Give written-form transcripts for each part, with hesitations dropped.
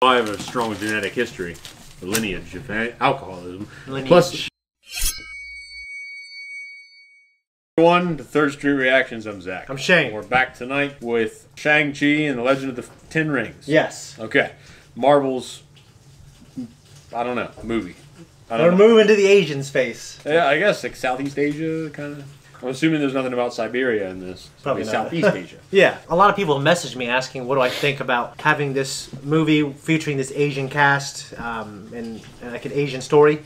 I have a strong genetic history, a lineage of alcoholism. Lineage. Plus, everyone, the Third Street Reactions. I'm Zach. I'm Shane. We're back tonight with Shang-Chi and the Legend of the Ten Rings. Yes. Okay. Marvel's, I don't know, movie. We're moving to the Asian space. Yeah, I guess like Southeast Asia, kind of. I'm assuming there's nothing about Siberia in this. Probably not. Southeast Asia. Yeah. A lot of people messaged me asking what do I think about having this movie featuring this Asian cast and like an Asian story.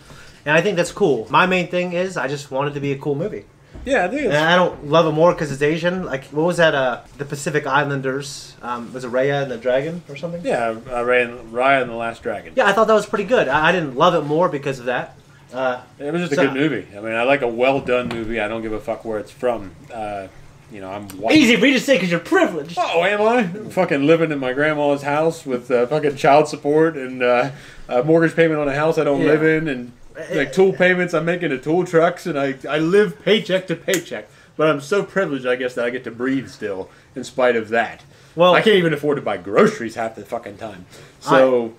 And I think that's cool. My main thing is I just want it to be a cool movie. Yeah, I think it's... And I don't love it more because it's Asian. Like, what was that? The Pacific Islanders. Was it Raya and the Dragon or something? Yeah, Raya and the Last Dragon. Yeah, I thought that was pretty good. I didn't love it more because of that. It was just a good movie. I mean, I like a well-done movie. I don't give a fuck where it's from. You know, I'm white. Easy for you to say because you're privileged. Oh, am I? I'm fucking living in my grandma's house with fucking child support and a mortgage payment on a house I don't live in, and like tool payments I'm making to tool trucks, and I live paycheck to paycheck. But I'm so privileged, I guess, that I get to breathe still in spite of that. Well, I can't even afford to buy groceries half the fucking time. So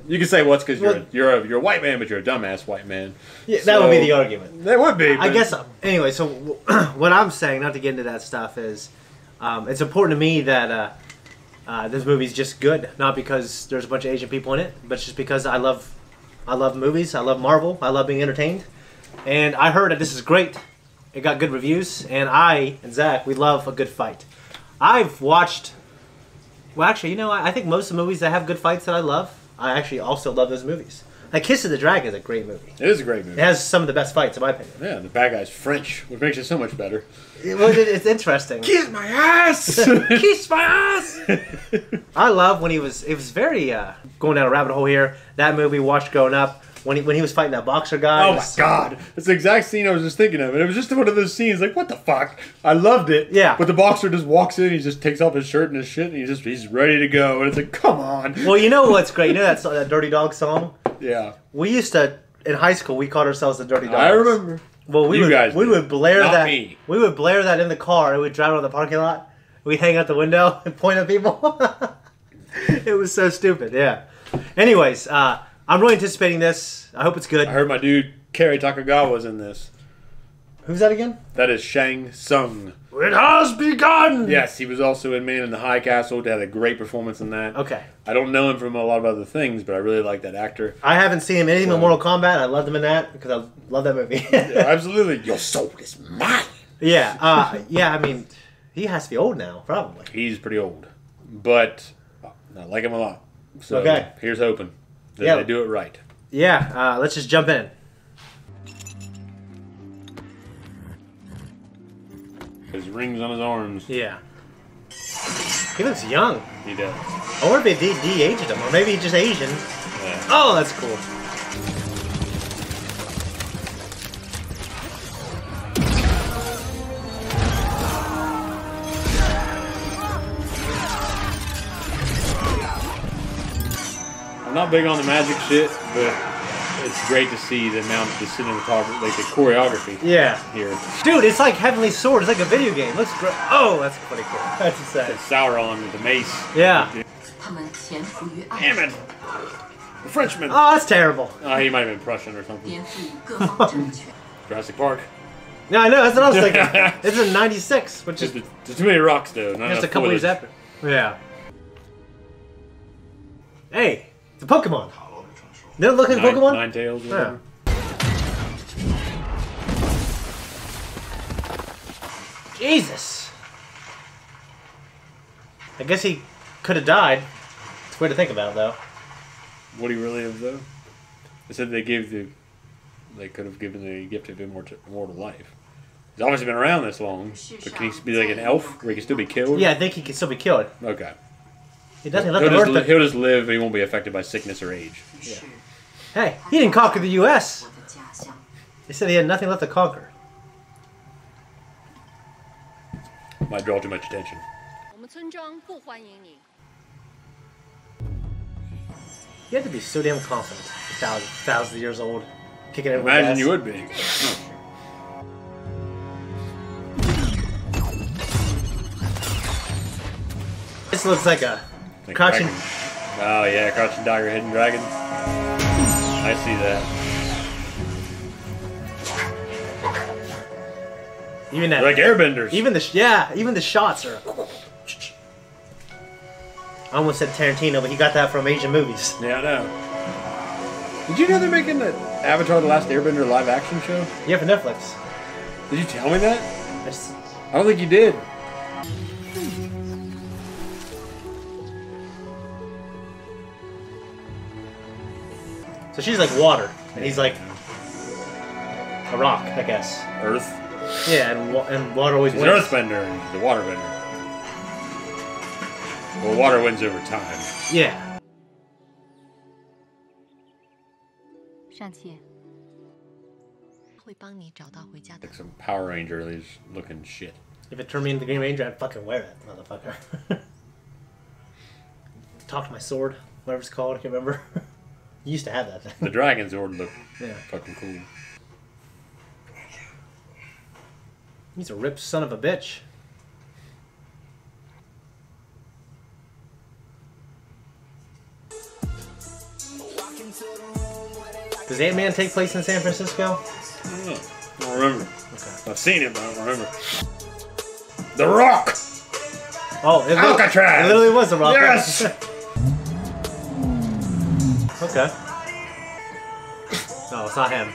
you can say what's because you're a white man, but you're a dumbass white man. Yeah, that would be the argument. That would be. I guess. Anyway, so what I'm saying, not to get into that stuff, is it's important to me that this movie's just good, not because there's a bunch of Asian people in it, but just because I love movies. I love Marvel. I love being entertained, and I heard that this is great. It got good reviews, and I and Zach, we love a good fight. I've watched... Well, actually, you know, I think most of the movies that have good fights that I love, I actually also love those movies. Like, Kiss of the Dragon is a great movie. It is a great movie. It has some of the best fights, in my opinion. Yeah, the bad guy's French, which makes it so much better. It's interesting. Kiss my ass! Kiss my ass! I love when he was... It was very... going down a rabbit hole here. That movie, watched growing up. When he was fighting that boxer guy. Oh my god. That's the exact scene I was just thinking of. And it was just one of those scenes like, what the fuck? I loved it. Yeah. But the boxer just walks in, he just takes off his shirt and his shit, and he's ready to go. And it's like, come on. Well, you know what's great? You know that Dirty Dog song? Yeah. We used to, in high school, we called ourselves the Dirty Dogs. I remember. Well, we would blare Not that. me. We would blare that in the car, and we'd drive around the parking lot. We'd hang out the window and point at people. It was so stupid. Yeah. Anyways, I'm really anticipating this. I hope it's good. I heard my dude Kerry Takagawa's in this. Who's that again? That is Shang Tsung. It has begun! Yes, he was also in Man in the High Castle. He had a great performance in that. Okay. I don't know him from a lot of other things, but I really like that actor. I haven't seen him in anything in Mortal Kombat. I loved him in that because I love that movie. Yeah, absolutely. Your soul is mine. Yeah. Yeah, I mean, he has to be old now, probably. He's pretty old. But I like him a lot. So okay. Here's hoping that they do it right. Yeah, let's just jump in. His rings on his arms. Yeah. He looks young. He does. I wonder if they de-aged him, or maybe he's just Asian. Yeah. Oh, that's cool. I'm not big on the magic shit, but it's great to see the amount of the cinematography, like the choreography. Yeah. Here. Dude, it's like Heavenly Sword. It's like a video game. Looks great. Oh, that's pretty cool. That's insane. Sauron with the mace. Yeah. Damn it! The Frenchman. Oh, that's terrible. Oh, he might have been Prussian or something. Jurassic Park. Yeah, I know. That's what I was thinking. It's in '96, which is there's too many rocks though. just a couple years after. Yeah. Hey, it's a Pokemon. They don't look like Pokemon? Ninetales. Yeah. Jesus. I guess he could have died. It's weird to think about, though. Would he really have though? They said they could have given the gift of immortal life. He's obviously been around this long, but can he be like an elf where he can still be killed? Yeah, I think he can still be killed. Okay. He doesn't let the Earth. He'll just live, but he won't be affected by sickness or age. Yeah. Hey, he didn't conquer the U.S. He said he had nothing left to conquer. Might draw too much attention. You have to be so damn confident. Thousands of years old, kicking everyone's Imagine ass. you would be. This looks like a crouching. Oh yeah, Crouching Tiger, Hidden Dragon. I see that. Even that, They're like airbenders. even the shots are. I almost said Tarantino, but he got that from Asian movies. Yeah, I know. Did you know they're making the Avatar: The Last Airbender live action show? Yeah, for Netflix. Did you tell me that? I just, I don't think you did. so she's like water, and he's like a rock, I guess. Earth. Yeah, and water always He's wins. an earthbender and he's the waterbender. Well, water wins over time. Yeah. Shang-Chi 会帮你找到回家的。 Like some Power Ranger looking shit. If it turned me into the Green Ranger, I'd fucking wear that motherfucker. Talk to my sword, whatever it's called, I can't remember. You used to have that thing. The Dragon Zord look Yeah. fucking cool. He's a ripped son of a bitch. Does Ant-Man take place in San Francisco? I don't know. I don't remember. Okay. I've seen it, but I don't remember. The Rock! Oh, it Alcatraz! It literally was The Rock. Yes! Okay. No, it's not him.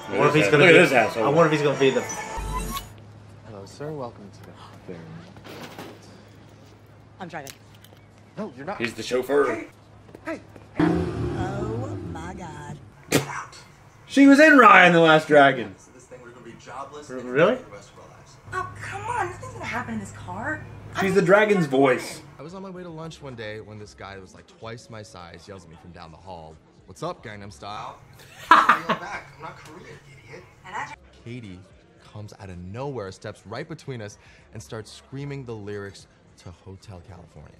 I wonder if he's gonna Look be, at this asshole. I wonder if he's gonna be the. Hello, sir. Welcome to the fair. I'm driving. No, you're not. He's the chauffeur. Oh my god. She was in Ryan the Last Dragon. So this thing, we're gonna be jobless Really? for the rest of our lives. Oh, come on. Nothing's gonna happen in this car. She's the dragon's voice. I was on my way to lunch one day when this guy that was like twice my size yells at me from down the hall. What's up, Gangnam Style? I'm back. I'm not Korean, idiot. Katie comes out of nowhere, steps right between us, and starts screaming the lyrics to Hotel California.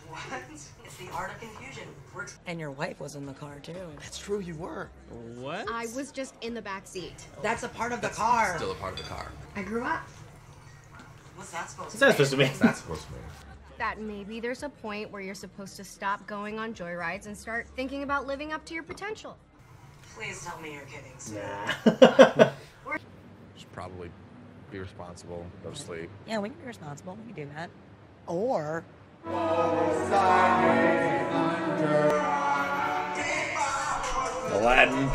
What? It's the art of confusion. Works. And your wife was in the car too. That's true, you were. What? I was just in the back seat. That's a part of the car. Still a part of the car. I grew up. What's that supposed What's to that mean? supposed to mean? That's supposed to be. That maybe there's a point where you're supposed to stop going on joyrides and start thinking about living up to your potential. Please tell me you're kidding. Nah. Should probably be responsible, go to sleep. Yeah, we can be responsible. We can do that. Or Aladdin.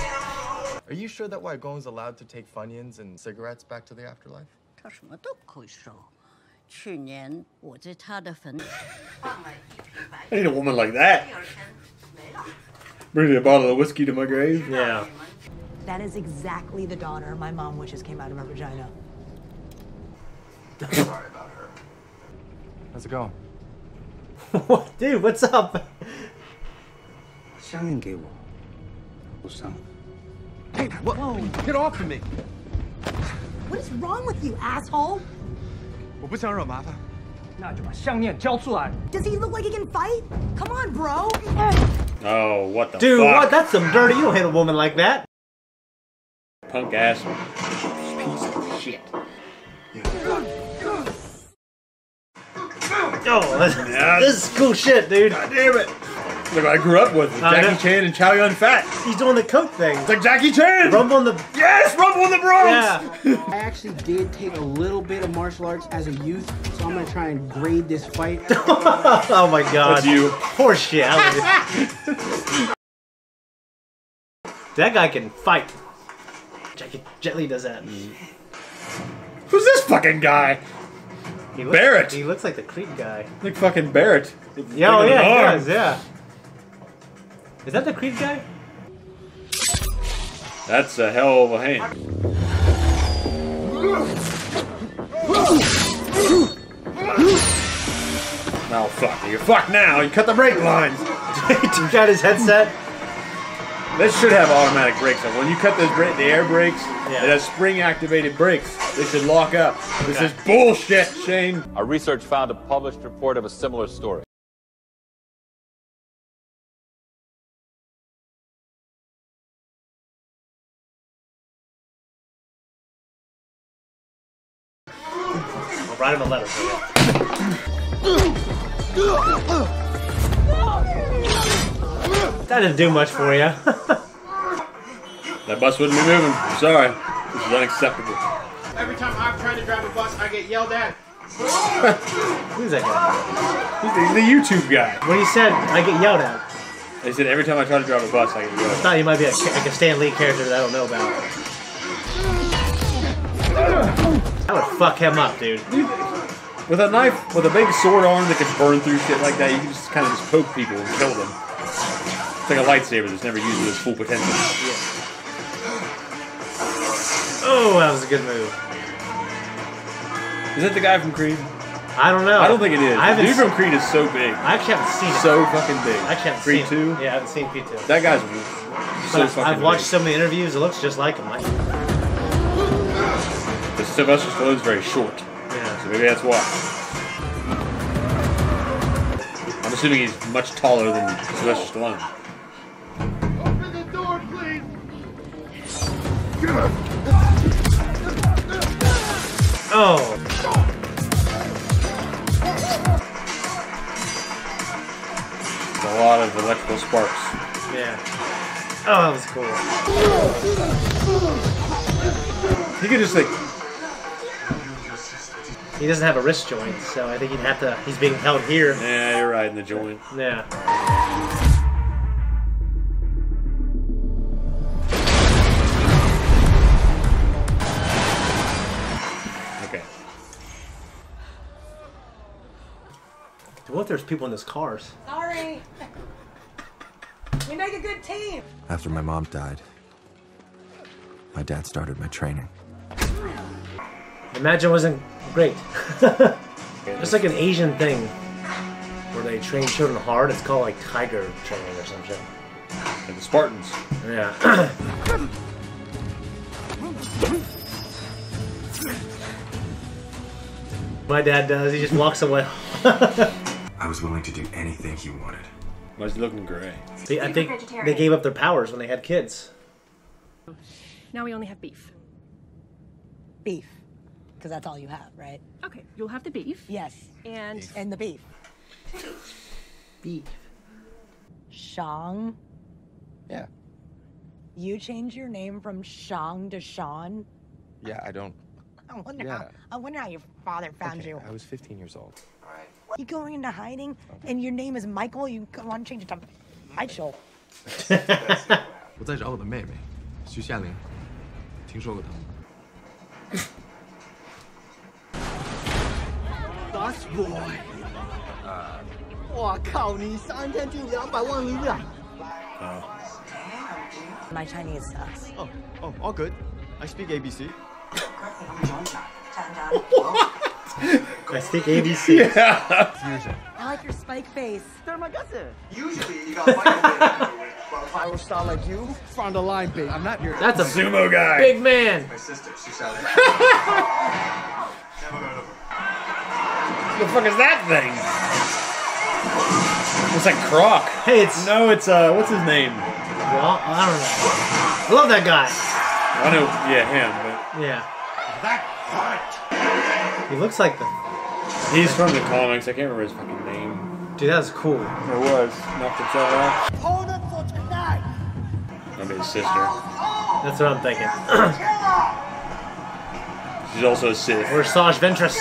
Are you sure that Waigon's allowed to take Funyuns and cigarettes back to the afterlife? 他什么都可以说。去年我在他的坟放了一瓶白 I need a woman like that. 第二天没了。 Bring a bottle of whiskey to my grave. Yeah. that is exactly the daughter my mom wishes came out of her vagina. Sorry about her. How's it going? What, dude? What's up? 香烟给我，不上。Hey, what? Get off of me! What is wrong with you, asshole? 我不想惹麻烦。那就把项链交出来。 Does he look like he can fight? Come on, bro. Oh, what the Dude, fuck? what? That's some dirty. You don't hit a woman like that. Punk ass piece of shit. Oh, this is cool shit, dude. God damn it. Look, I grew up with I know. Jackie Chan and Chow Yun Fat. He's doing the coke thing. It's like Jackie Chan! Rumble in the. Yes, Rumble in the Bronx! Yeah. I actually did take a little bit of martial arts as a youth, so I'm gonna try and grade this fight. Oh my god. That's you. Poor shit. That guy can fight. Jet Li does that. Who's this fucking guy? He looks, Barrett. He looks like the Creed guy. Like fucking Barrett. Yeah, oh Big yeah, he arm. does, yeah. Is that the Creed guy? That's a hell of a hand. Oh fuck, you're fucked now. You cut the brake lines. He got his headset. This should have automatic brakes. When you cut the air brakes, Yeah. it has spring-activated brakes. They should lock up. This is bullshit, Shane. Our research found a published report of a similar story. I'll write him a letter for you. That didn't do much for you. That bus wouldn't be moving. I'm sorry. This is unacceptable. Every time I've tried to drive a bus, I get yelled at. Who's that guy? He's the YouTube guy. When he said, I get yelled at. They said every time I try to drive a bus, I get yelled I at. thought he might be like a Stan Lee character that I don't know about. That would fuck him up, dude. With a knife, with a big sword arm that can burn through shit like that, you can just kind of just poke people and kill them. It's like a lightsaber that's never used to its full potential. Yeah. Oh, that was a good move. Is that the guy from Creed? I don't know. I don't think it is. The dude from Creed is so big. I actually haven't seen it. So fucking big. I actually haven't Creed seen 2? it. Yeah, I haven't seen Creed 2. That guy's so fucking I've watched big. so many interviews, it looks just like him. The Sylvester Stallone's very short. Yeah. So maybe that's why. I'm assuming he's much taller than Sylvester Stallone. Open the door, please. Oh. A lot of electrical sparks. Yeah. Oh, that was cool. He could just like... He doesn't have a wrist joint, so I think he'd have to... He's being held here. Yeah, you're right, in the joint. Yeah. Okay. What if there's people in those cars? Sorry. We make a good team. After my mom died, my dad started my training. Imagine wasn't great. It's like an Asian thing where they train children hard. It's called like tiger training or some shit. Like the Spartans. Yeah. My dad does. He just walks away. I was willing to do anything he wanted. Why is he looking gray? I think they gave up their powers when they had kids. Now we only have beef. Beef. Because that's all you have, right? Okay, you'll have the beef. Yes. And the beef. Beef. Shang? Yeah. You changed your name from Shang to Sean? Yeah, I don't... I wonder how your father found you. I was 15 years old. You going into hiding and your name is Michael? You want to change it to Michael? 我在找我的妹妹，徐夏玲，听说过她吗？ Bus boy. 我靠，你3天就200万流量。 My Chinese sucks. Oh, all good. I speak ABC. I speak ABC. Yeah. Fusion. I like your spike face. Usually you got Michael. But if I was star like you, front the line, babe. I'm not your. That's a Sumo guy. big man. My sister, she's out. What the fuck is that thing? It's like Croc. Hey, it's... No, it's what's his name? Well, I don't know. I love that guy. I know, yeah, him, but Yeah. That hurt. He looks like the... he's from the comics. I can't remember his fucking name. Dude, that was cool. Or was knocked himself out. Hold it for tonight. Maybe his sister. That's what I'm thinking. She's also a Sith. Or Saj Ventress.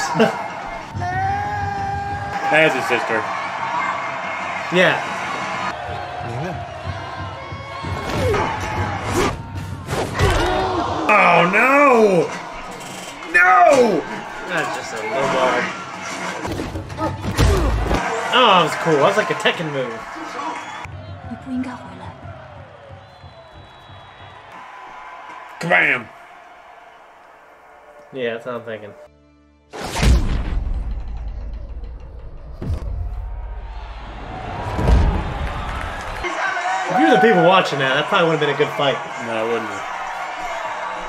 That's his sister. Yeah. Oh no! No! That's just a low bar. Oh, that was cool. That was like a Tekken move. 你不应该回来。 Kabam! Yeah, that's what I'm thinking. If you're the people watching that probably would have been a good fight. No, it wouldn't have.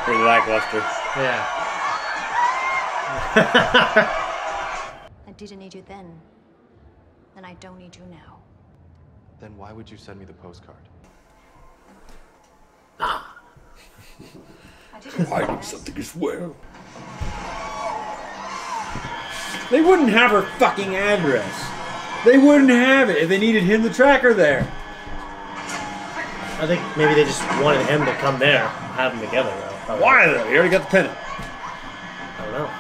Pretty lackluster. Yeah. I didn't need you then, and I don't need you now. Then why would you send me the postcard? Hiding something as well. They wouldn't have her fucking address. They wouldn't have it if they needed him, the tracker, there. I think maybe they just wanted him to come there, have them together, though. Probably. Why, though? He already got the pennant. I don't know.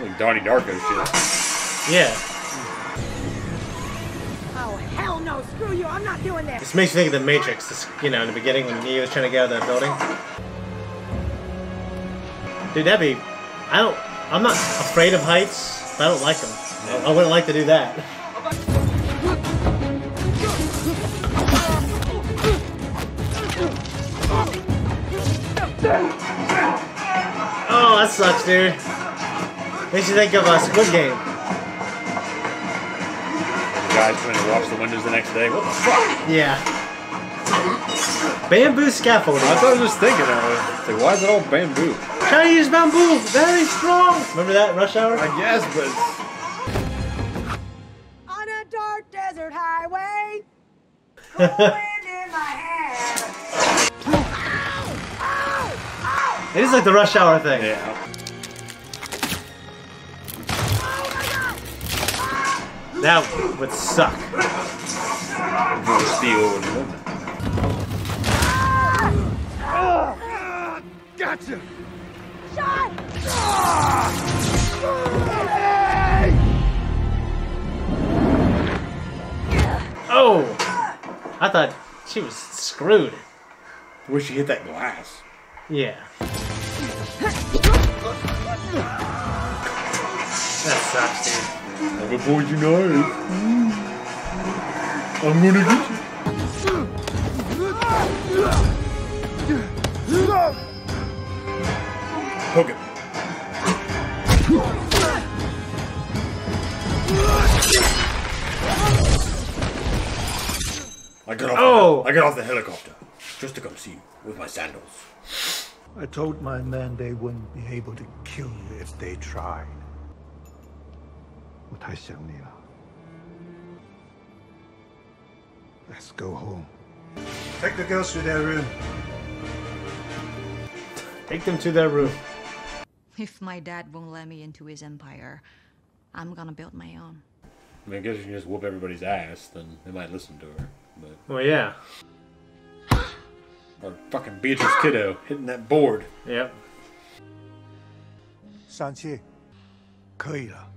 Like Donnie Darko shit. Yeah. Oh, hell no. Screw you. I'm not doing this. This makes me think of The Matrix, this, you know, in the beginning when Neo was trying to get out of that building. Dude, that'd be... I'm not afraid of heights, but I don't like them. I wouldn't like to do that. Oh, that sucks, dude. Makes you think of a Squid Game. The guys trying to wash the windows the next day. What the fuck? Yeah. Bamboo scaffolding. That's what I was just thinking of. Like, why is it all bamboo? Trying to use bamboo. Very strong. Remember that, Rush Hour? I guess, but... On a dark desert highway. Cold wind in my hair. It is like the Rush Hour thing. Yeah. That would suck. Steel and woman. Gotcha! Shot! Oh! I thought she was screwed. I wish she hit that glass. Yeah. That sucks, dude. I've avoided you knife. I'm gonna get you. Poke it. I got off the helicopter just to come see you with my sandals. I told my men they wouldn't be able to kill you if they tried. 我太想你了. Let's go home. Take the girls to their room. Take them to their room. If my dad won't let me into his empire, I'm gonna build my own. I mean, I guess you can just whoop everybody's ass, then they might listen to her. But... Well, yeah. Or fucking Beatrice Kiddo hitting that board. Yep. Shang-Chi, 可以了.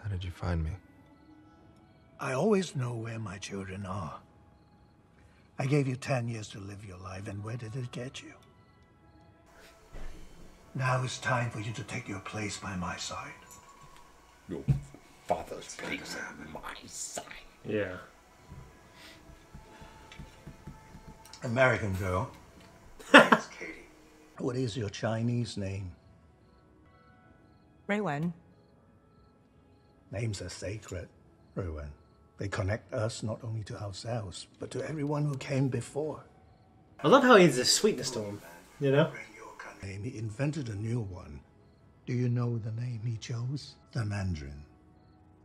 How did you find me? I always know where my children are. I gave you 10 years to live your life, and where did it get you? Now it's time for you to take your place by my side. Your father's place on my side. Yeah. American girl. It's Katie. What is your Chinese name? Ray Wen. Names are sacred, Ruin. They connect us not only to ourselves, but to everyone who came before. I love how he has a sweetness to him, you know? He invented a new one. Do you know the name he chose? The Mandarin.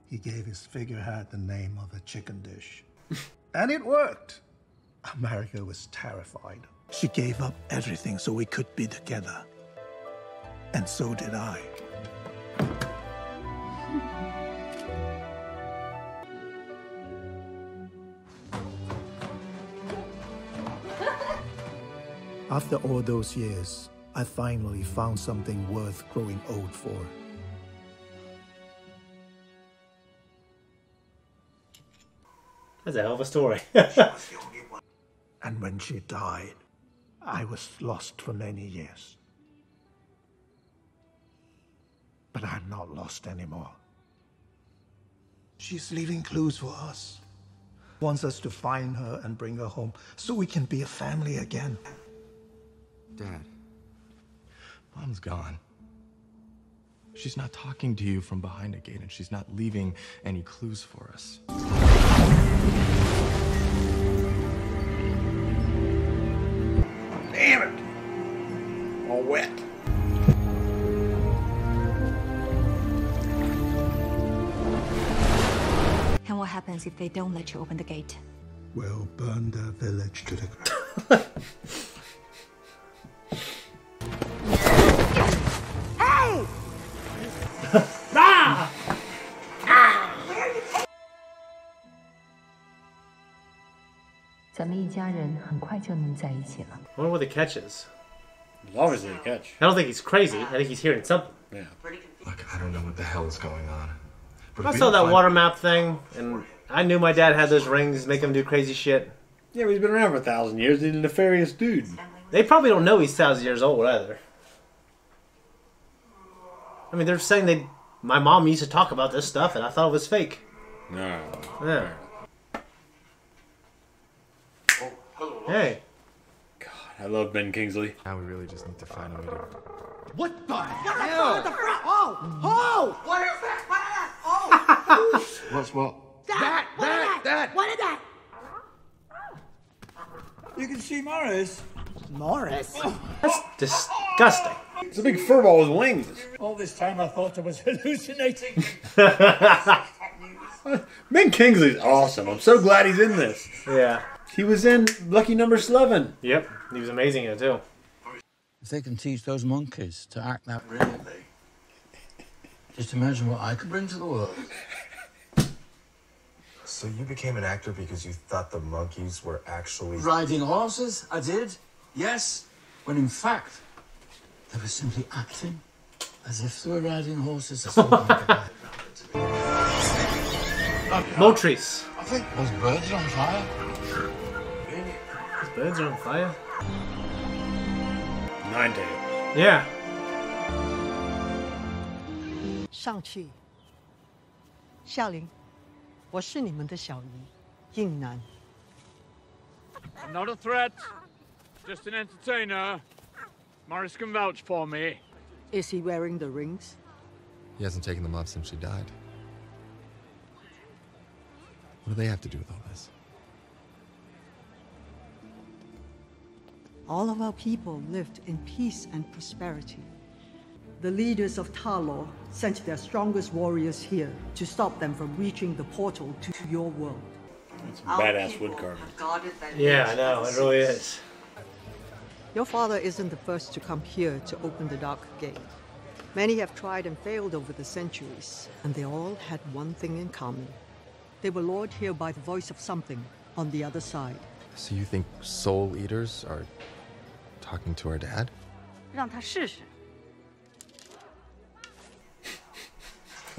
He gave his figurehead the name of a chicken dish. And it worked. America was terrified. She gave up everything so we could be together. And so did I. After all those years, I finally found something worth growing old for. That's a hell of a story. And when she died, I was lost for many years. But I'm not lost anymore. She's leaving clues for us. Wants us to find her and bring her home so we can be a family again. Dad, Mom's gone. She's not talking to you from behind a gate, and she's not leaving any clues for us. Damn it! All wet. And what happens if they don't let you open the gate? We'll burn the village to the ground. Ah! I wonder what the catch is. There's obviously a catch. I don't think he's crazy. I think he's hearing something. Yeah. Look, I don't know what the hell is going on. But I if we saw don't that find- water map thing, and I knew my dad had those rings, make him do crazy shit. Yeah, but he's been around for 1,000 years. He's a nefarious dude. They probably don't know he's 1,000 years old either. I mean, they're saying my mom used to talk about this stuff, and I thought it was fake. No. Yeah. Hey. God, I love Ben Kingsley. Now we really just need to find a way to... What the What the fuck? Oh! What is that? What is that? Oh! What's what? That! What is that? You can see Morris. Morris? That's disgusting. It's a big furball with wings. All this time I thought I was hallucinating. Ben Kingsley's awesome. I'm so glad he's in this. Yeah. He was in Lucky Number 11. Yep. He was amazing in it, too. If they can teach those monkeys to act that brilliantly, just imagine what I could bring to the world. So you became an actor because you thought the monkeys were actually... Riding horses, I did, yes, when in fact, they were simply acting as if they were riding horses. Motrice. I think those birds are on fire. Those birds are on fire? Nine-tailed. Yeah. Shang-Chi 夏琳我是你们的小姨应南 I'm not a threat, just an entertainer. Morris can vouch for me. Is he wearing the rings? He hasn't taken them off since she died. What do they have to do with all this? All of our people lived in peace and prosperity. The leaders of Talor sent their strongest warriors here to stop them from reaching the portal to your world. That's some badass wood carving. Yeah, I know. It really is. Your father isn't the first to come here to open the Dark Gate. Many have tried and failed over the centuries, and they all had one thing in common. They were lured here by the voice of something on the other side. So you think soul eaters are talking to our dad? 让他试试。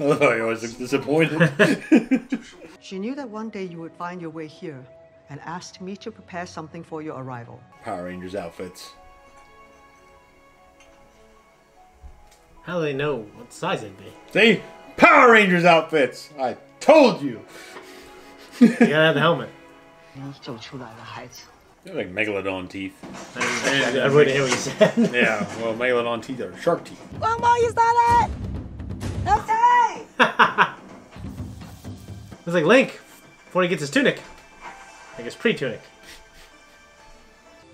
Oh, I was disappointed. She knew that one day you would find your way here and asked me to prepare something for your arrival. Power Rangers outfits. How do they know what size it'd be? See? Power Rangers outfits! I told you! You gotta have the helmet. 你走出来了，孩子。 They're like megalodon teeth. I wouldn't hear what you said. Yeah, well, megalodon teeth are shark teeth. Grandma, you saw that? Okay! It's like Link before he gets his tunic. Like his pre-tunic.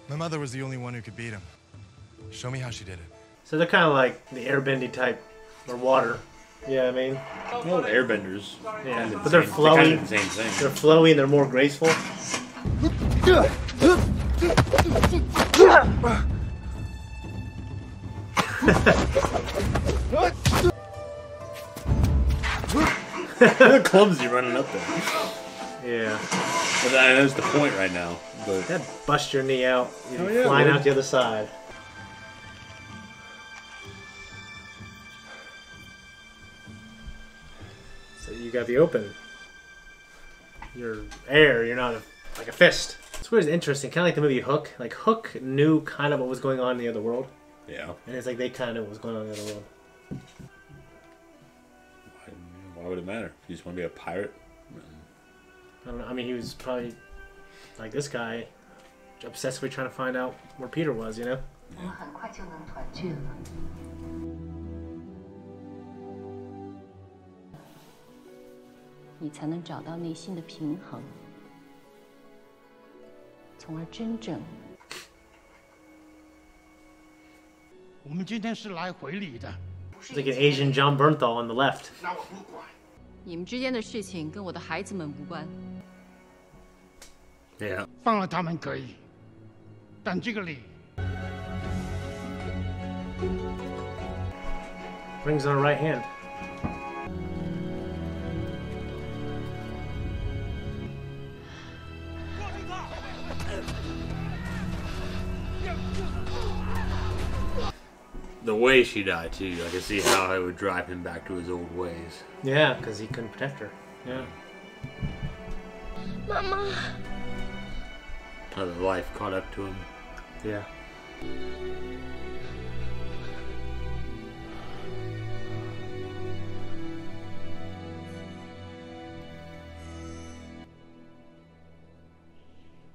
My mother was the only one who could beat him. Show me how she did it. So they're kind of like the airbending type, or water. Yeah, I mean. Well, airbenders. Yeah, Kind of but they're the same- flowy. kind of the same thing. They're flowy and they're more graceful. Clumsy running up there. Yeah. But that's the point right now. But that bust your knee out. You'd Oh, be yeah, flying man. out the other side. So you got the open. You're air. You're not like a fist. It's weird. It's interesting. Kind of like the movie Hook. Like Hook knew kind of what was going on in the other world. Yeah. And it's like they kind of knew what was going on in the other world. why would it matter? If you just want to be a pirate? I don't know. I mean, he was probably like this guy, obsessively trying to find out where Peter was, you know? 我们很快就能团聚了。你才能找到内心的平衡，从而真正。我们今天是来回礼的。 It's like an Asian John Bernthal on the left. 那我不管。你们之间的事情跟我的孩子们无关。 Yeah. 放了他们可以，但这个礼 Rings on her right hand. The way she died too, I can see how it would drive him back to his old ways. Yeah, because he couldn't protect her. Yeah. Mama. How the life caught up to him. Yeah.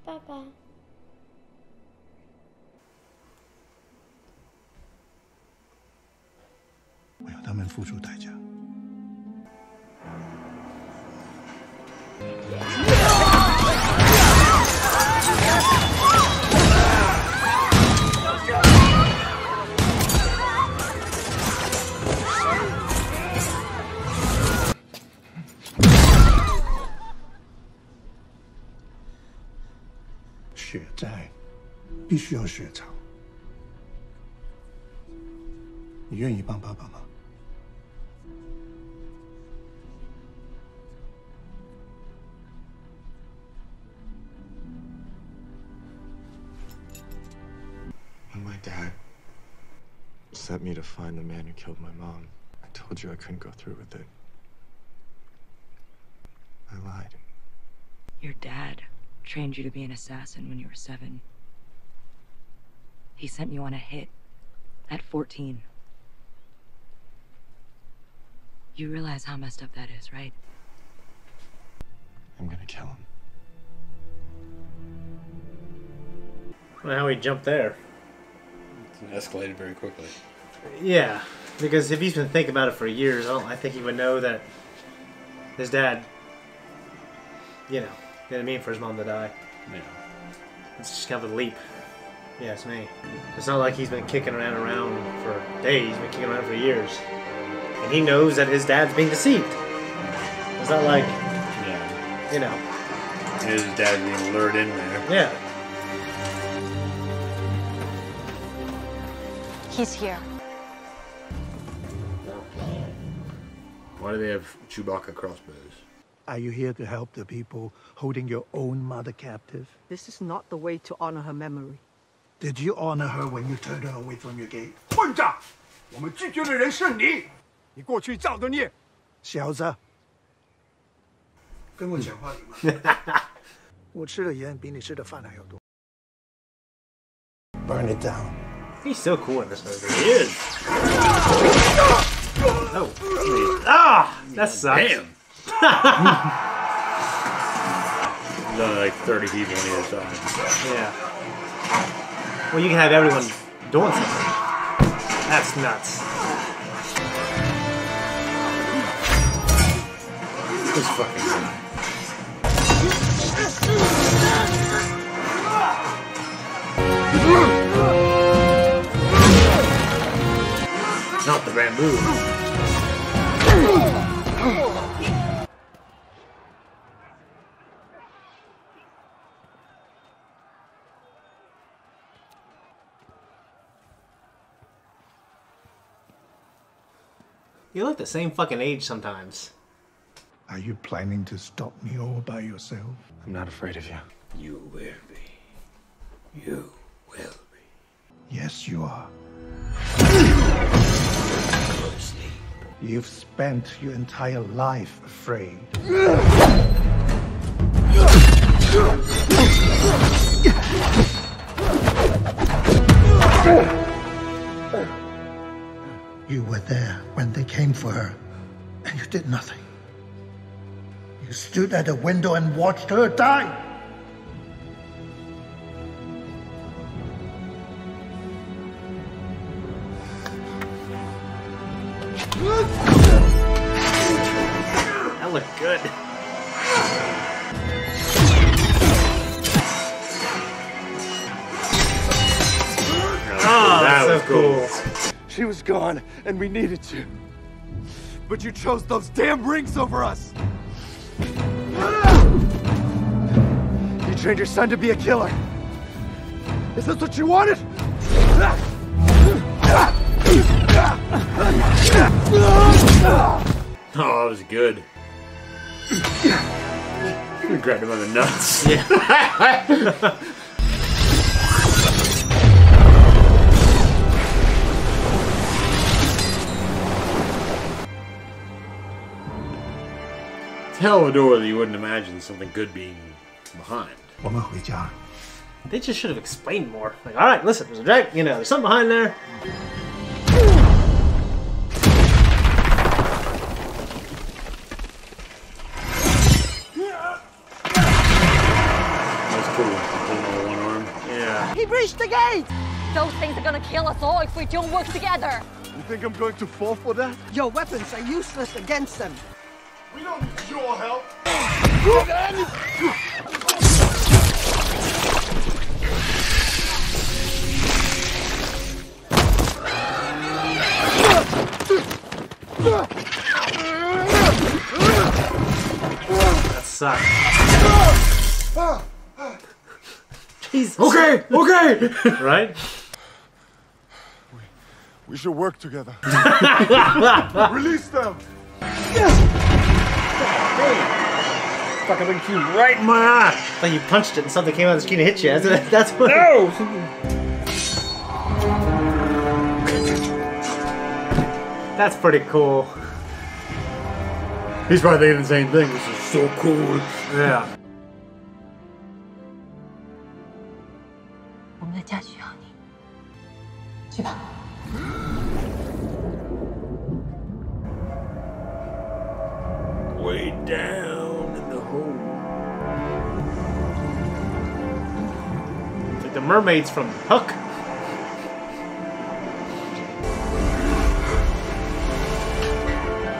Papa. 我要他们付出代价。血债必须要血偿，你愿意帮爸爸吗？ When my dad sent me to find the man who killed my mom, I told you I couldn't go through with it. I lied. Your dad trained you to be an assassin when you were 7. He sent you on a hit at 14. You realize how messed up that is, right? I'm gonna kill him. Well, how he jumped there. It escalated very quickly. Yeah, because if he's been thinking about it for years, I think he would know that his dad, you know what I mean, for his mom to die. Yeah. It's just kind of a leap. Yeah, it's me. It's not like he's been kicking around for days. He's been kicking around for years. And he knows that his dad's being deceived. It's not like, yeah, you know. His dad being lured in there. Yeah. He's here. Why do they have Chewbacca crossbows? Are you here to help the people holding your own mother captive? This is not the way to honor her memory. Did you honor her when you turned her away from your gate? 混账！我们拒绝的人是你，你过去造的孽。小子，跟我讲话礼貌。我吃的盐比你吃的饭还要多。Burn it down. He's so cool in this movie. He is. Oh. Ah! That sucks. Damn. There's only like 30 people on either side. Yeah. Well, you can have everyone doing something. That's nuts. This fucking guy. Not the bamboo. You look the same fucking age sometimes. Are you planning to stop me all by yourself? I'm not afraid of you. You will be. You will be. Yes, you are. You've spent your entire life afraid. You were there when they came for her, and you did nothing. You stood at a window and watched her die. That looked good. Oh, that was cool. She was gone, and we needed you. But you chose those damn rings over us. You trained your son to be a killer. Is this what you wanted? Oh, that was good. You grabbed him by the nuts. Yeah. hell of a door that you wouldn't imagine something good being behind. 我们回家。 They just should have explained more. Like, all right, listen, there's a dragon. You know, there's something behind there. That's cool. Pulling on one arm. Yeah. He breached the gate! Those things are gonna kill us all if we don't work together. You think I'm going to fall for that? Your weapons are useless against them. We don't need your help. That sucks. Jesus. Okay, okay. Right? We should work together. Release them. Fucking big key right in my eye. Like you punched it and something came out of the key to hit you. That's what. No. That's pretty cool. He's probably thinking the same thing. This is so cool. Yeah. 我们的家需要你，去吧。 Way down in the hole. It's like the mermaids from Hook.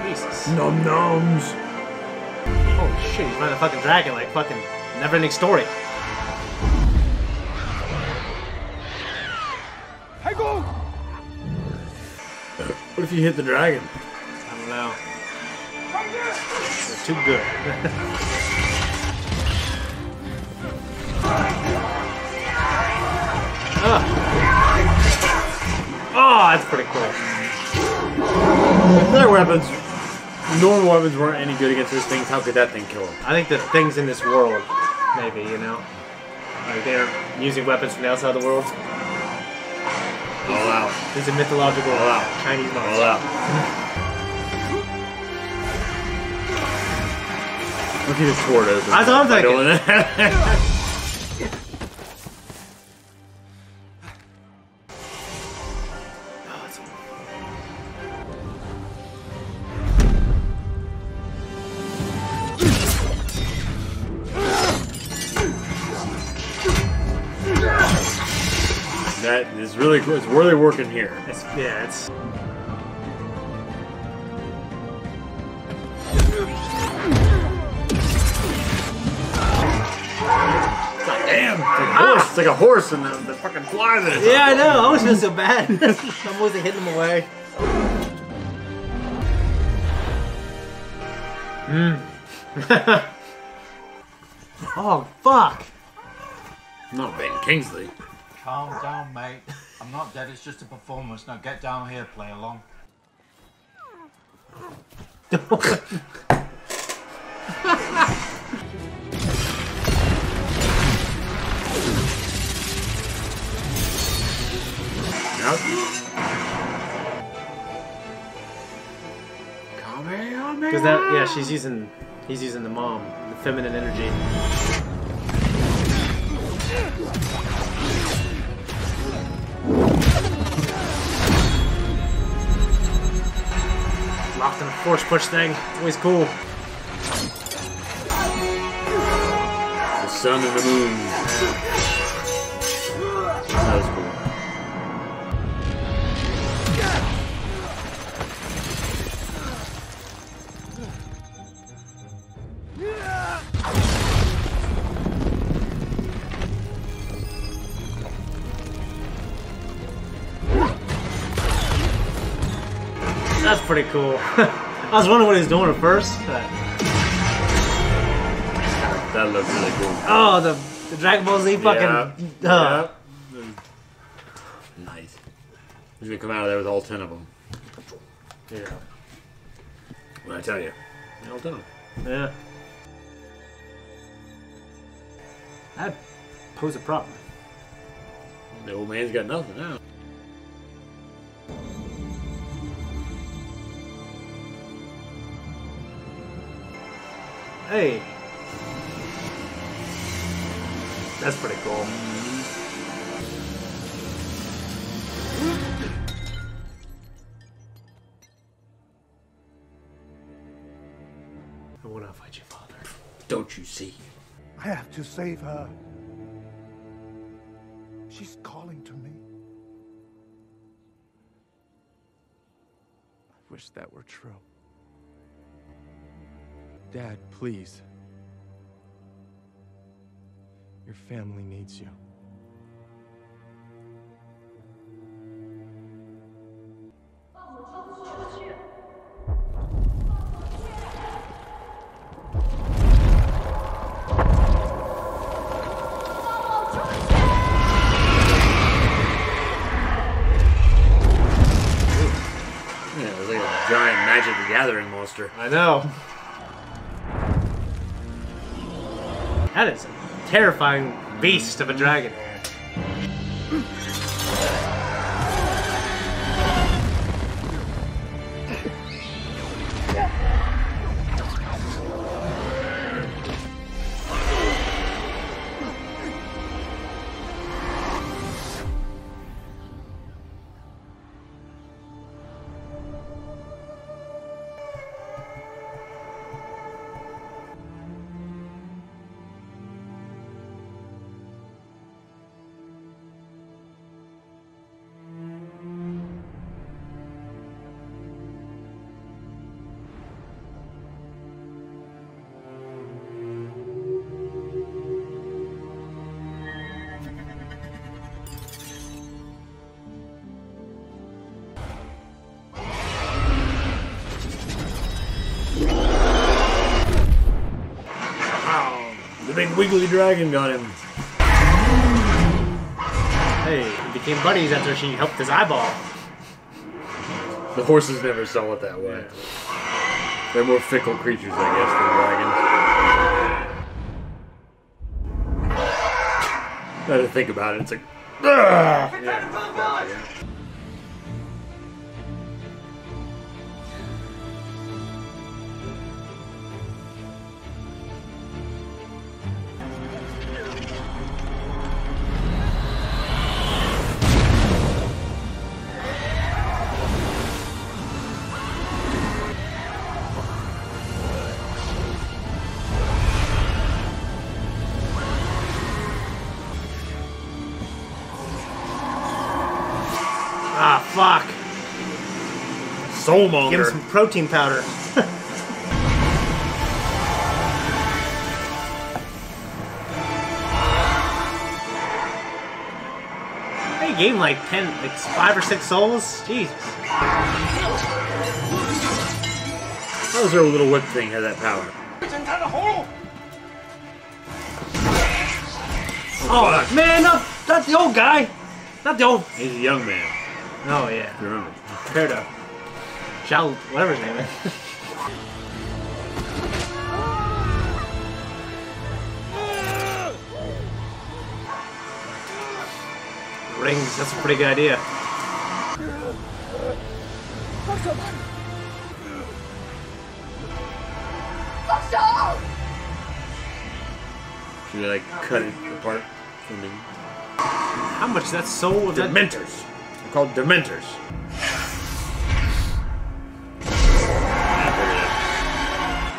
Jesus. Num nums. Holy shit, he's running a fucking dragon like fucking never-ending story. Hey, go! What if you hit the dragon? I don't know. They're too good. Oh, that's pretty cool. Their weapons, normal weapons weren't any good against those things. How could that thing kill them? I think the things in this world, maybe, you know? Like they're using weapons from the outside of the world. All out. These are mythological Chinese monsters. All out. Look at his sword open. That's what I'm thinking. Doing that. That is really cool. It's really working here. Yeah, it's. Damn! It's like a horse and the fucking flies in it. Yeah, I know. I always feel so bad. I'm always hitting them away. Oh, fuck. Not Ben Kingsley. Calm down, mate. I'm not dead, it's just a performance. Now get down here, play along. Because that, yeah, he's using the mom, the feminine energy. Locked in a force push thing. It's always cool. The sun and the moon. That was cool. That's pretty cool. I was wondering what he was doing at first. That looks really cool. Oh, the Dragon Ball Z fucking. Yeah. Nice. He's gonna come out of there with all 10 of them. Yeah. What I tell you? All 10 of them. Yeah. That pose a problem. The old man's got nothing now. Hey. That's pretty cool. I will not fight your father. Don't you see? I have to save her. She's calling to me. I wish that were true. Dad, please. Your family needs you. Yeah, it was like a giant Magic the Gathering monster. I know. That is a terrifying beast of a dragon. The big wiggly dragon got him. Hey, they became buddies after she helped his eyeball. The horses never saw it that way. They're more fickle creatures, I guess, than dragons. Now to think about it, it's like, yeah. Ah, fuck. Soulmonger. Give him some protein powder. They gave him like 5 or 6 souls? Jesus. How does their little whip thing have that power? Oh, man, not the old guy. Not the old... He's a young man. Oh, yeah. Remember. Compared to Shao, whatever his name is. Rings, that's a pretty good idea. Should we like cut it apart from him? How much is that soul of that? Dementors. They're called Dementors.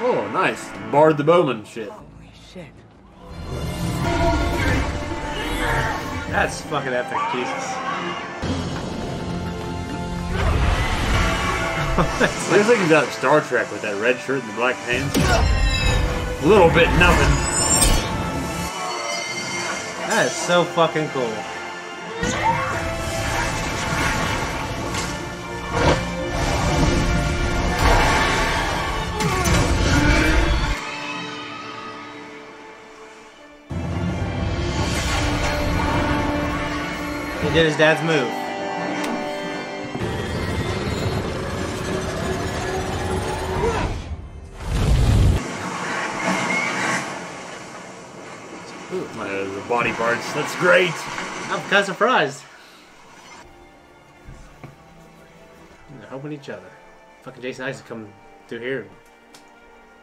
Oh, nice. Bard the Bowman shit. Holy shit. That's fucking epic, Jesus. Looks like he's out of Star Trek with that red shirt and the black pants. A little bit nothing. That is so fucking cool. He did his dad's move. The body parts. That's great. I'm kind of surprised. They're helping each other. Fucking Jason Isaac come through here and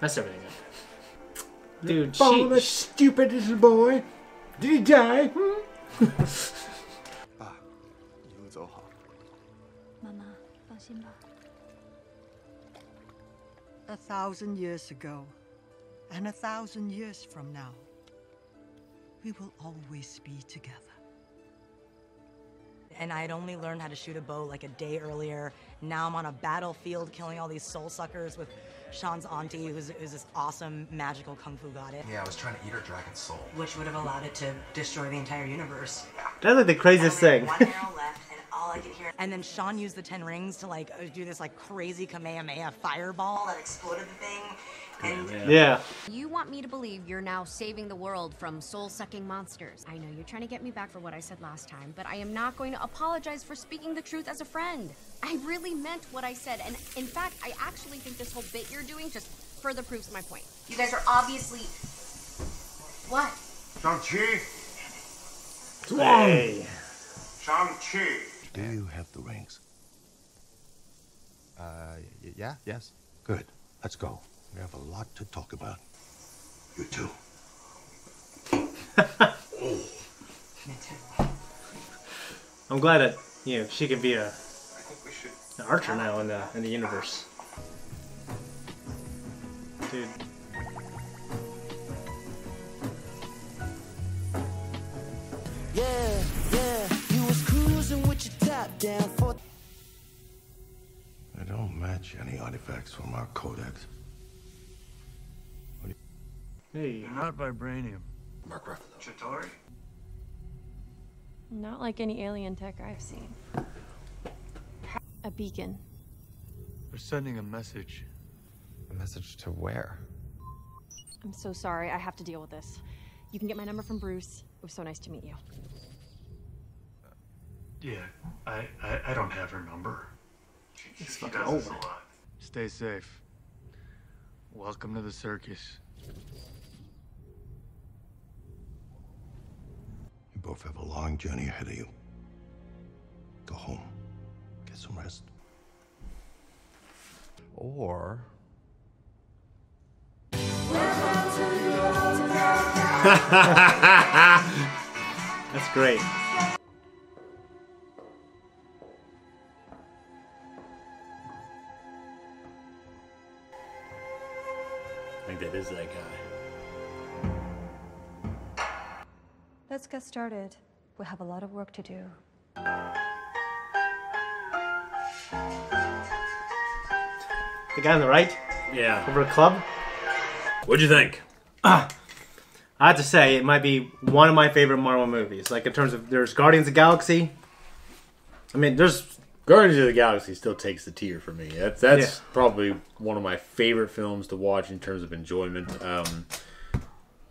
mess everything up. Dude, Oh, that stupid little boy. Did he die? 爸，一路走好。妈妈，放心吧。 1,000 years ago, and 1,000 years from now, we will always be together. And I had only learned how to shoot a bow like a day earlier. Now I'm on a battlefield killing all these soul suckers with Sean's auntie, who's this awesome magical kung fu goddess. Yeah, I was trying to eat her dragon's soul. Which would have allowed it to destroy the entire universe. That's like the craziest thing. One arrow left, and all I could hear. And then Sean used the 10 rings to like do this like crazy Kamehameha fireball that exploded the thing. And Yeah. You want me to believe you're now saving the world from soul-sucking monsters. I know you're trying to get me back for what I said last time, but I am not going to apologize for speaking the truth as a friend. I really meant what I said, and in fact, I actually think this whole bit you're doing just further proves my point. You guys are obviously... What? Shang-Chi? Hey. Shang-Chi. Do you have the rings? Yeah, yes. Good. Let's go. We have a lot to talk about. You too. I'm glad that she can be an archer now in the universe. Dude. Yeah, you was cruising with your top down for. They don't match any artifacts from our codex. Hey. They're not vibranium. Mark Ruffalo. Chitauri? Not like any alien tech I've seen. A beacon. They're sending a message. A message to where? I'm so sorry, I have to deal with this. You can get my number from Bruce. It was so nice to meet you. Yeah, I don't have her number. She fucking does this old. a lot. Stay safe. Welcome to the circus. You both have a long journey ahead of you. Go home. Get some rest. Or... That's great. I think that is that guy. Let's get started. We have a lot of work to do. The guy on the right? Yeah. Over a club? What'd you think? I have to say, it might be one of my favorite Marvel movies. Like, in terms of, there's Guardians of the Galaxy. I mean, there's... Guardians of the Galaxy still takes the tier for me. That's Yeah. probably one of my favorite films to watch in terms of enjoyment.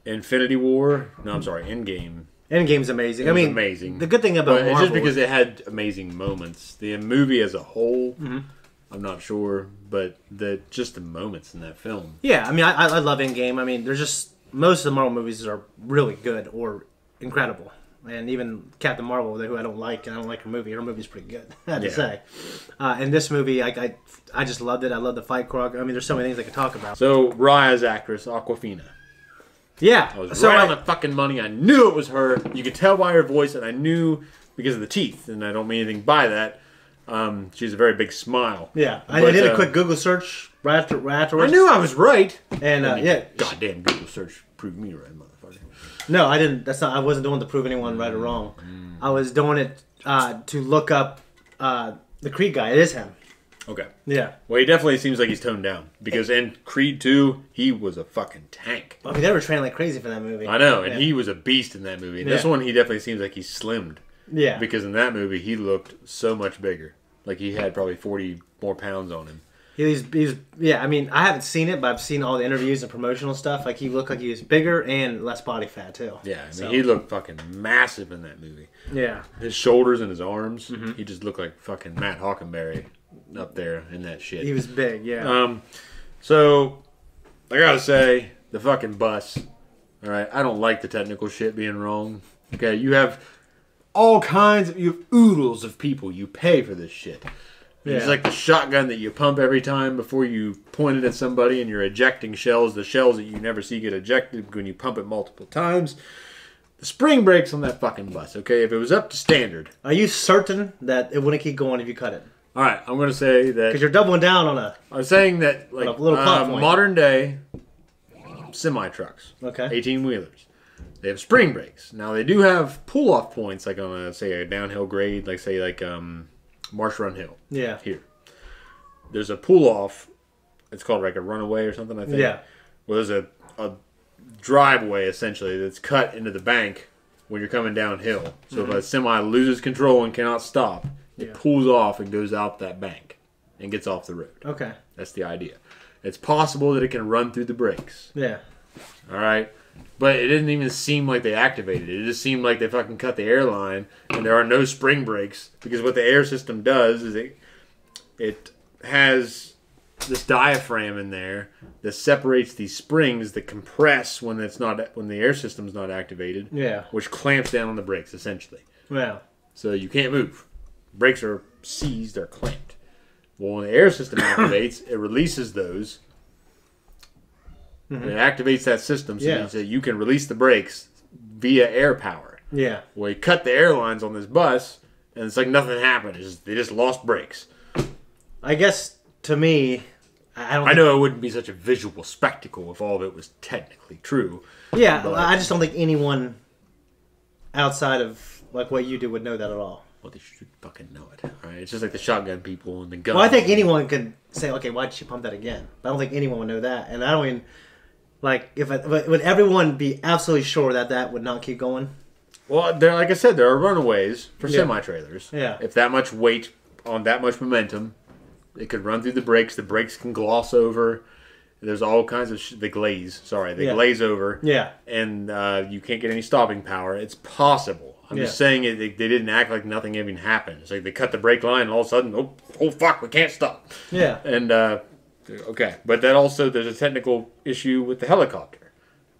Infinity War. No, I'm sorry, Endgame. Endgame's amazing. It was I mean, amazing. The good thing about But it's Marvel... just because it had amazing moments. The movie as a whole, Mhm. I'm not sure, but the moments in that film. Yeah, I mean, I love Endgame. I mean, there's just... Most of the Marvel movies are really good or incredible. And even Captain Marvel, who I don't like, and I don't like her movie. Her movie's pretty good, I have to Yeah. say. And this movie, I just loved it. I love the fight choreography. I mean, there's so many things I could talk about. So, Raya's actress, Awkwafina. Yeah. I was so right on the fucking money. I knew it was her. You could tell by her voice, and I knew because of the teeth. And I don't mean anything by that. She has a very big smile. Yeah, I But, did a quick Google search right afterwards. I knew I was right. And yeah, goddamn Google search proved me right, motherfucker. no, I didn't. I wasn't doing it to prove anyone right or wrong. I was doing it to look up the Creed guy. It is him. Okay. Yeah. Well, he definitely seems like he's toned down because in Creed 2, he was a fucking tank. I mean, they were training like crazy for that movie. I know, and Yeah. he was a beast in that movie. And this Yeah. one, he definitely seems like he's slimmed. Yeah. Because in that movie, he looked so much bigger. Like he had probably 40 more pounds on him. He's yeah. I mean, I haven't seen it, but I've seen all the interviews and promotional stuff. Like he looked like he was bigger and less body fat too. Yeah, I mean, So- he looked fucking massive in that movie. Yeah. His shoulders and his arms, Mhm. he just looked like fucking Matt Hockenberry up there in that shit. He was big, yeah. So, I gotta say, the fucking bus. Alright, I don't like the technical shit being wrong. Okay, you have all kinds of, you have oodles of people you pay for this shit. It's like the shotgun that you pump every time before you point it at somebody, and you're ejecting shells. The shells that you never see get ejected when you pump it multiple times. The spring brakes on that fucking bus, okay? If it was up to standard. Are you certain that it wouldn't keep going if you cut it? All right, I'm going to say that... Because you're doubling down on a... I'm saying that, like, a little plot point. modern day semi-trucks, okay, 18-wheelers, they have spring brakes. Now, they do have pull-off points, like on, say, a downhill grade, like, say, like Marsh Run Hill. Yeah. Here. There's a pull-off, it's called, like, a runaway or something, I think. Yeah. Well, there's a driveway, essentially, that's cut into the bank when you're coming downhill. So if a semi loses control and cannot stop, it pulls off and goes out that bank and gets off the road. Okay. That's the idea. It's possible that it can run through the brakes. Yeah. All right? But it didn't even seem like they activated it. It just seemed like they fucking cut the airline and there are no spring brakes, because what the air system does is it has this diaphragm in there that separates these springs that compress when the air system's not activated. Yeah. Which clamps down on the brakes, essentially. Yeah. So you can't move. Brakes are seized or clamped. Well, when the air system activates, it releases those. Mm-hmm. It activates that system so you can release the brakes via air power. Yeah. Well, you cut the airlines on this bus, and it's like nothing happened. They just lost brakes. I guess... To me, I know it wouldn't be such a visual spectacle if all of it was technically true. Yeah, but I just don't think anyone outside of like what you do would know that at all. Well, they should fucking know it. Right? It's just like the shotgun people and the gun. Well, I think anyone could say, okay, why did she pump that again? But I don't think anyone would know that. And I don't even, like, would everyone be absolutely sure that would not keep going? Well, like I said, there are runaways for semi-trailers. Yeah. If that much weight on that much momentum... It could run through the brakes. The brakes can gloss over. There's all kinds of... They glaze. Sorry. They glaze over. Yeah. And you can't get any stopping power. It's possible. I'm just saying they didn't act like nothing even happened. It's like they cut the brake line and all of a sudden, oh fuck, we can't stop. Yeah. And, okay. But that also, there's a technical issue with the helicopter.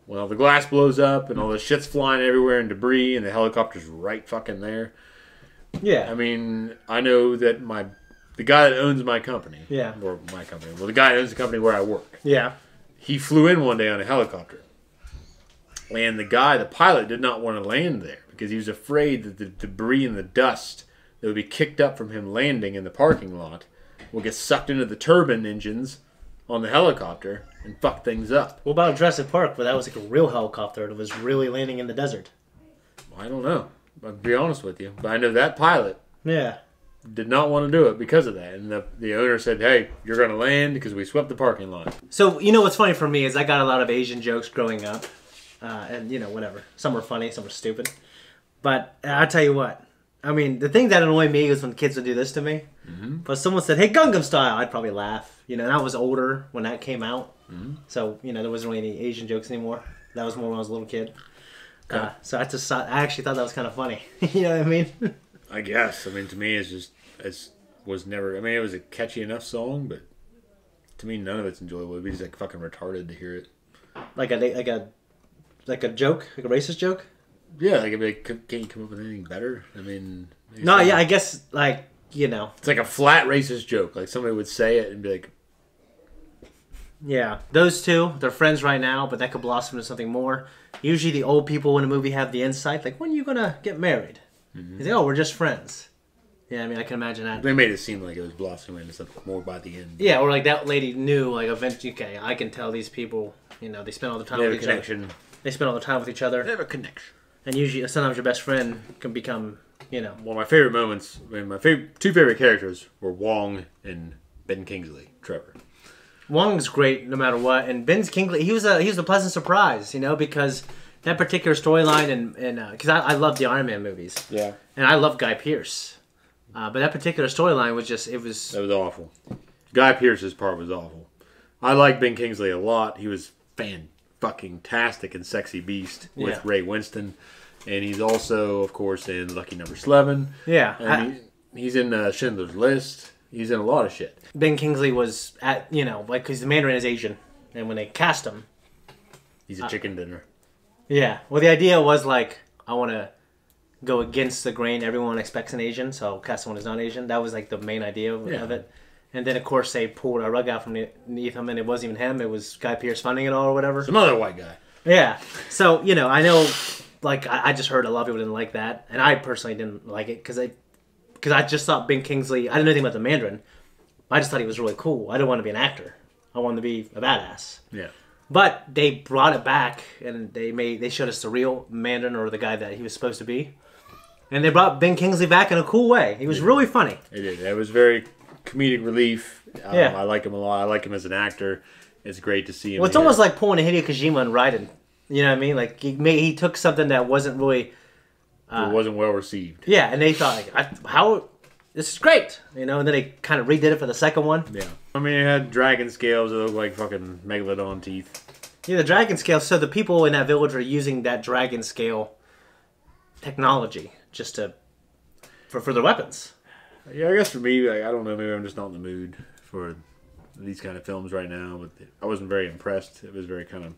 Well, the glass blows up and all the shit's flying everywhere and debris and the helicopter's right fucking there. Yeah. I mean, I know that the guy that owns my company. Yeah. Or my company. Well, the guy that owns the company where I work. Yeah. He flew in one day on a helicopter. And the pilot, did not want to land there because he was afraid that the debris and the dust that would be kicked up from him landing in the parking lot will get sucked into the turbine engines on the helicopter and fuck things up. What about Jurassic Park, where that was like a real helicopter that was really landing in the desert? I don't know. I'll be honest with you. But I know that pilot... Yeah. Did not want to do it because of that. And the owner said, hey, you're going to land because we swept the parking lot. So, you know what's funny for me is I got a lot of Asian jokes growing up. And, you know, whatever. Some were funny, some were stupid. But I'll tell you what. I mean, the thing that annoyed me was when kids would do this to me. Mm-hmm. But someone said, hey, Gangnam Style, I'd probably laugh. You know, and I was older when that came out. Mm-hmm. So, you know, there wasn't really any Asian jokes anymore. That was more when I was a little kid. Okay. So I actually thought that was kind of funny. You know what I mean? I guess. I mean, to me, it was a catchy enough song, but to me, none of it's enjoyable. It'd be just like fucking retarded to hear it. Like a joke? Like a racist joke? Yeah, can't you come up with anything better? I mean... No, yeah, I guess, like, you know. It's like a flat racist joke. Like, somebody would say it and be like... Yeah, those two, they're friends right now, but that could blossom into something more. Usually the old people in a movie have the insight, like, when are you gonna get married? Mm-hmm. They say, oh, we're just friends. Yeah, I mean, I can imagine that. They made it seem like it was blossoming into something more by the end. Yeah, or like that lady knew, like, eventually, okay, I can tell these people, you know, they spend all the time with each other. They spend all the time with each other. They have a connection. And usually, sometimes your best friend can become, you know. One of my favorite moments, my two favorite characters were Wong and Ben Kingsley, Trevor. Wong's great no matter what, and Ben Kingsley, he was a pleasant surprise, you know, because that particular storyline, and because I love the Iron Man movies. Yeah. And I love Guy Pearce. But that particular storyline was just, That was awful. Guy Pearce's part was awful. I like Ben Kingsley a lot. He was fan-fucking-tastic in Sexy Beast with Ray Winston. And he's also, of course, in Lucky Number 11. Yeah. And he's in Schindler's List. He's in a lot of shit. Ben Kingsley was at, you know, like, because the Mandarin is Asian. And when they cast him... He's a chicken dinner. Yeah. Well, the idea was, like, I want to go against the grain everyone expects an Asian, so cast someone who's not Asian. That was like the main idea of it. And then, of course, they pulled a rug out from underneath him, and it wasn't even him. It was Guy Pearce funding it all or whatever. Some other white guy. Yeah. So, you know, I know, like, I just heard a lot of people didn't like that. And I personally didn't like it because I just thought Ben Kingsley, I didn't know anything about the Mandarin. I just thought he was really cool. I didn't want to be an actor. I wanted to be a badass. Yeah. But they brought it back, and they showed us the real Mandarin, or the guy that he was supposed to be. And they brought Ben Kingsley back in a cool way. He was really funny. It did. It was very comedic relief. Yeah. I like him a lot. I like him as an actor. It's great to see him. Well, it's almost like pulling a Hideo Kojima and Raiden. You know what I mean? Like he took something that wasn't really. It wasn't well received. Yeah, and they thought, like, how this is great, you know. And then they kind of redid it for the second one. Yeah. I mean, it had dragon scales that looked like fucking megalodon teeth. Yeah, the dragon scale. So the people in that village are using that dragon scale technology just for their weapons. Yeah, I guess for me, like, I don't know. Maybe I'm just not in the mood for these kind of films right now. But I wasn't very impressed. It was very kind of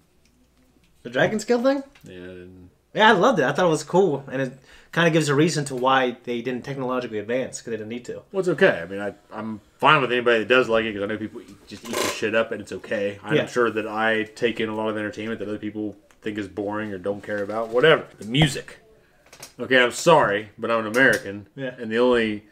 the dragon scale thing. Yeah. Yeah, I loved it. I thought it was cool, and it kind of gives a reason to why they didn't technologically advance because they didn't need to. Well, it's okay. I mean, I'm fine with anybody that does like it because I know people just eat the shit up, and it's okay. I'm sure that I take in a lot of entertainment that other people think is boring or don't care about. Whatever. The music. Okay, I'm sorry, but I'm an American, and the only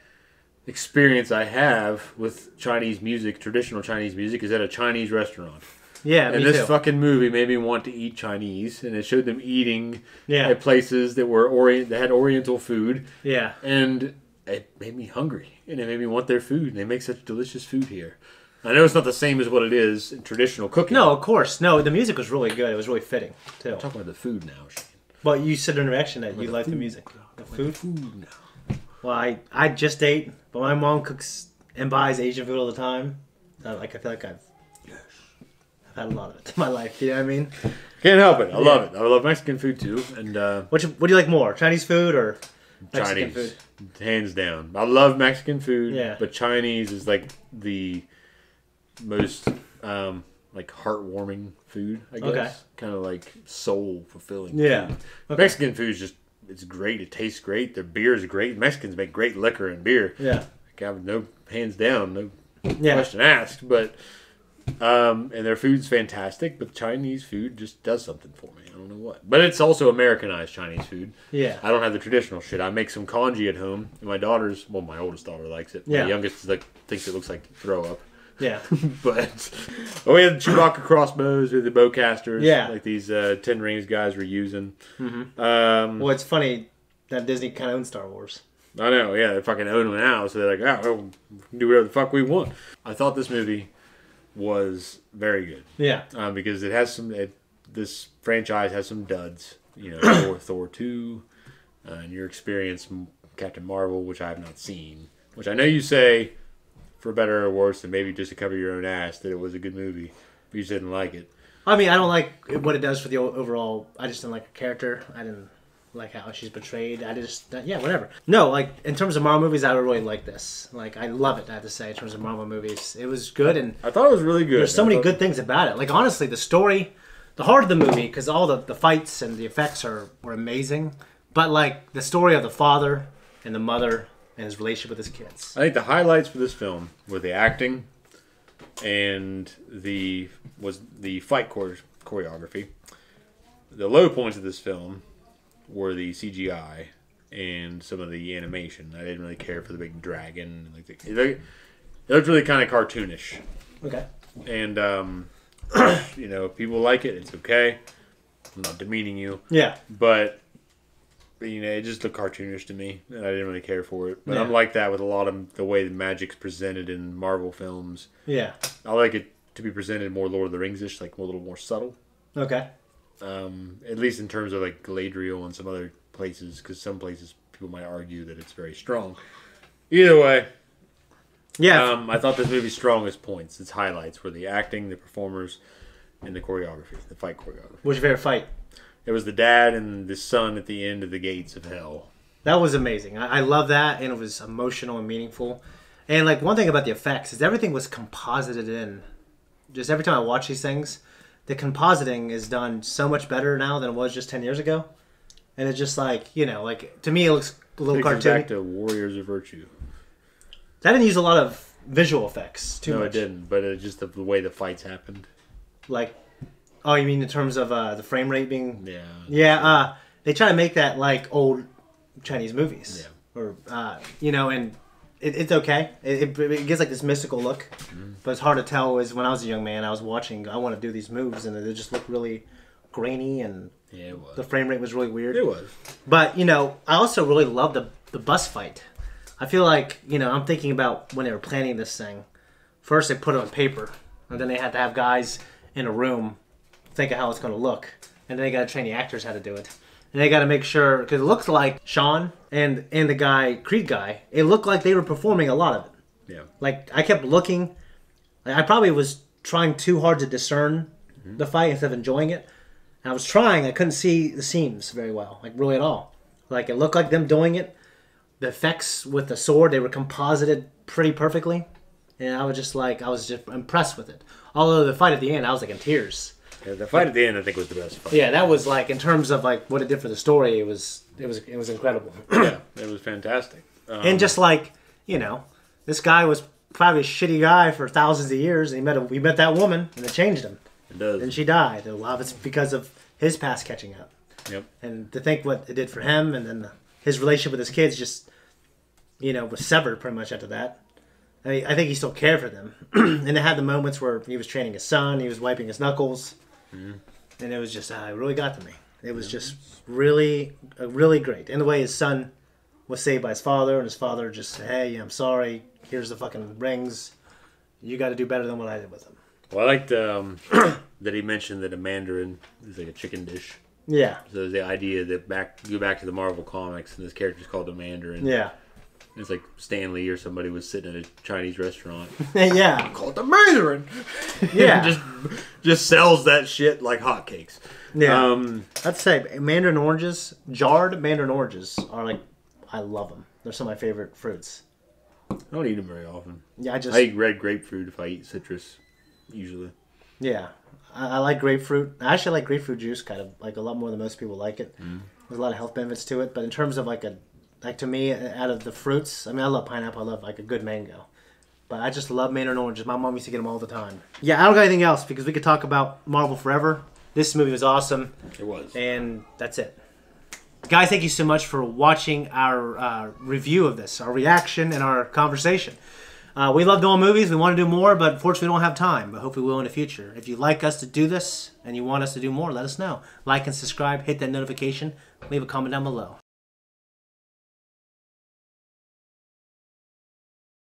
experience I have with Chinese music, traditional Chinese music, is at a Chinese restaurant. Yeah, and this fucking movie made me want to eat Chinese, and it showed them eating at places that were that had Oriental food. Yeah, and it made me hungry, and it made me want their food. And they make such delicious food here. I know it's not the same as what it is in traditional cooking. No, of course, no. The music was really good. It was really fitting too. I'm talking about the food now, Shane. But you said in the reaction that you like the music. The food now. Well, I just ate, but my mom cooks and buys Asian food all the time. I feel like I've had a lot of it in my life. You know what I mean? Can't help it. I love it. I love Mexican food too. And what do you like more, Chinese food or Mexican Chinese food? Hands down. I love Mexican food. Yeah. But Chinese is like the most like heartwarming food, I guess. Okay. Kind of like soul fulfilling. Yeah. Food. Okay. Mexican food is just, it's great. It tastes great. Their beer is great. Mexicans make great liquor and beer. Yeah. Like, I have no hands down, no question asked. But and their food's fantastic. But Chinese food just does something for me. I don't know what. But it's also Americanized Chinese food. Yeah. I don't have the traditional shit. I make some congee at home. And my my oldest daughter likes it. Yeah. My youngest is thinks it looks like throw up. Yeah. But we had the Chewbacca crossbows with the bowcasters. Yeah. Like these 10 Rings guys were using. Mm-hmm. Well, it's funny that Disney kind of owns Star Wars. I know, yeah. They fucking own them now. So they're like, oh, we can do whatever the fuck we want. I thought this movie was very good. Yeah. Because it has this franchise has some duds. You know, Thor 2, and your experience, Captain Marvel, which I have not seen. Which I know you say, for better or worse, and maybe just to cover your own ass, that it was a good movie, but you just didn't like it. I mean, I don't like what it does for the overall. I just didn't like her character. I didn't like how she's portrayed. Whatever. No, like in terms of Marvel movies, I would really like this. Like, I love it. I have to say, in terms of Marvel movies, it was good, and I thought it was really good. There's so many good things about it. Like, honestly, the story, the heart of the movie, because all the fights and the effects were amazing. But like the story of the father and the mother and his relationship with his kids. I think the highlights for this film were the acting and the fight choreography. The low points of this film were the CGI and some of the animation. I didn't really care for the big dragon. It looked really kind of cartoonish. Okay. And you know, if people like it, it's okay. I'm not demeaning you. Yeah. But you know, it just looked cartoonish to me, and I didn't really care for it. But Yeah. I'm like that with a lot of the way the magic's presented in Marvel films. Yeah. I like it to be presented more Lord of the Rings-ish, like a little more subtle. Okay. At least in terms of like Galadriel and some other places, because some places people might argue that it's very strong. Either way, yeah. I thought this movie's strongest points, its highlights, were the acting, the performers, and the choreography, the fight choreography. What's your favorite fight? It was the dad and the son at the end of the gates of hell. That was amazing. I love that, and it was emotional and meaningful. And like one thing about the effects is everything was composited in. Just every time I watch these things, the compositing is done so much better now than it was just 10 years ago. and it's just like, you know, like to me it looks a little Takes us cartoony. back to Warriors of Virtue. That didn't use a lot of visual effects too No, much. it didn't. But it's just the way the fights happened. Like, oh, you mean in terms of the frame rate being? Yeah. Yeah. They try to make that like old Chinese movies. Yeah. Or you know, and it's okay. It gives like this mystical look, but it's hard to tell. Is when I was a young man, I was watching. I want to do these moves, and they just look really grainy, and it was. The frame rate was really weird. It was. But you know, I also really love the bus fight. I feel like, you know, I'm thinking about when they were planning this thing. First, they put it on paper, and then they had to have guys in a room think of how it's going to look, and then they got to train the actors how to do it. And they got to make sure, because it looked like Sean and the guy, Creed guy, it looked like they were performing a lot of it. Yeah. Like, I kept looking. I probably was trying too hard to discern the fight instead of enjoying it. And I was trying. I couldn't see the seams very well, like really at all. Like, it looked like them doing it. The effects with the sword, they were composited pretty perfectly. And I was just impressed with it. Although the fight at the end, I was like in tears. Yeah, the fight at the end, I think, was the best fight. Yeah, that was like, in terms of like what it did for the story, it was incredible. Yeah, it was fantastic. And just like, you know, this guy was probably a shitty guy for thousands of years, and he met that woman, and it changed him. It does. And she died. A lot of it's because of his past catching up. Yep. And to think what it did for him, and then his relationship with his kids just, you know, was severed pretty much after that. I think he still cared for them. And they had the moments where he was training his son, he was wiping his knuckles. And it was just, it really got to me. It was just really, really great. And the way his son was saved by his father, and his father just said, hey, I'm sorry, here's the fucking rings. You got to do better than what I did with them. Well, I liked that he mentioned that a mandarin is like a chicken dish. Yeah. So the idea that go back to the Marvel comics, and this character's called the Mandarin. Yeah. It's like Stan Lee or somebody was sitting at a Chinese restaurant. Yeah. Call it the Mandarin. Yeah. just sells that shit like hotcakes. Yeah. I'd say mandarin oranges, jarred mandarin oranges are like, I love them. They're some of my favorite fruits. I don't eat them very often. Yeah, I eat red grapefruit if I eat citrus, usually. Yeah. I like grapefruit. I actually like grapefruit juice kind of like a lot more than most people like it. There's a lot of health benefits to it, but in terms of like to me, out of the fruits, I mean, I love pineapple. I love like a good mango. But I just love mandarin oranges. My mom used to get them all the time. Yeah, I don't got anything else because we could talk about Marvel forever. This movie was awesome. It was. And that's it. Guys, thank you so much for watching our review of this, our reaction, and our conversation. We love doing movies. We want to do more, but unfortunately we don't have time. But hopefully we will in the future. If you'd like us to do this and you want us to do more, let us know. Like and subscribe. Hit that notification. Leave a comment down below.